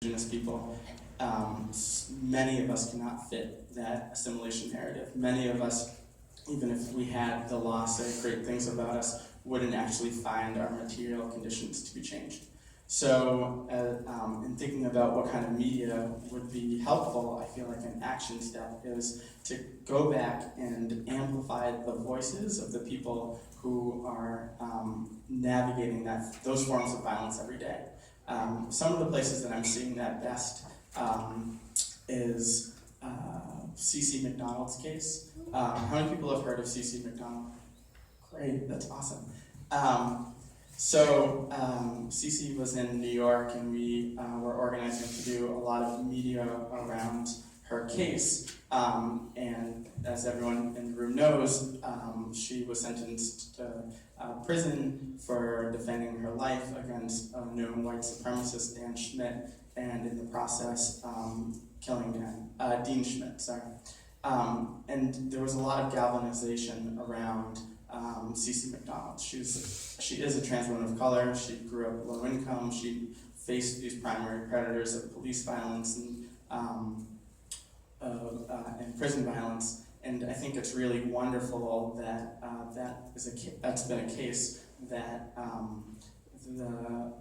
indigenous people, many of us cannot fit that assimilation narrative. Many of us, even if we had the law say great things about us, wouldn't actually find our material conditions to be changed. So in thinking about what kind of media would be helpful, I feel like an action step is to go back and amplify the voices of the people who are navigating those forms of violence every day. Some of the places that I'm seeing that best is C.C. McDonald's case. How many people have heard of C.C. McDonald? Great, that's awesome. C.C. was in New York, and we were organizing to do a lot of media around her case. And as everyone in the room knows, she was sentenced to prison for defending her life against a known white supremacist, Dan Schmidt, and in the process, killing Dean Schmidt. And there was a lot of galvanization around C.C. McDonald. She is a trans woman of color. She grew up low income. She faced these primary predators of police violence and prison violence. And I think it's really wonderful that that's been a case that the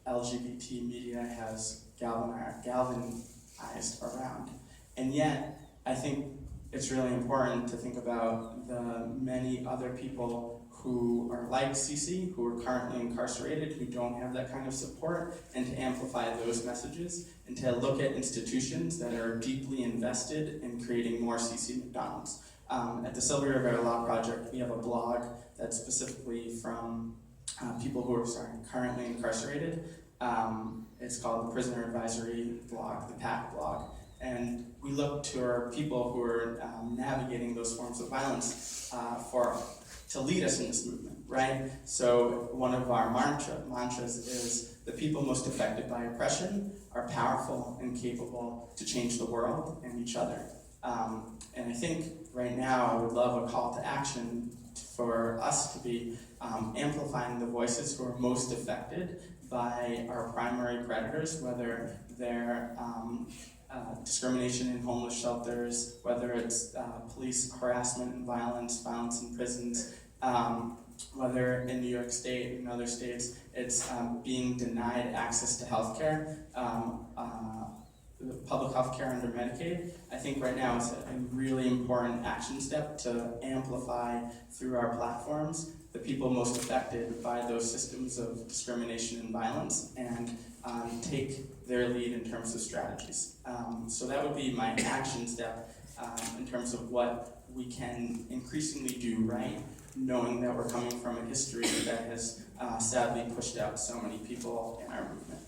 LGBT media has galvanized around. And yet, I think it's really important to think about the many other people who are like Cece, who are currently incarcerated, who don't have that kind of support, and to amplify those messages, and to look at institutions that are deeply invested in creating more C.C. McDonald's. At the Silver River Law Project, we have a blog that's specifically from people who are currently incarcerated. It's called the Prisoner Advisory Blog, the PAC blog. And we look to our people who are navigating those forms of violence to lead us in this movement, right? So one of our mantras is the people most affected by oppression are powerful and capable to change the world and each other. And I think right now I would love a call to action for us to be amplifying the voices who are most affected by our primary predators, whether they're discrimination in homeless shelters, whether it's police harassment and violence in prisons, whether in New York State and other states, it's being denied access to healthcare, public health care under Medicaid. I think right now it's a really important action step to amplify through our platforms the people most affected by those systems of discrimination and violence, and take their lead in terms of strategies. So that would be my action step in terms of what we can increasingly do right, knowing that we're coming from a history that has sadly pushed out so many people in our movement.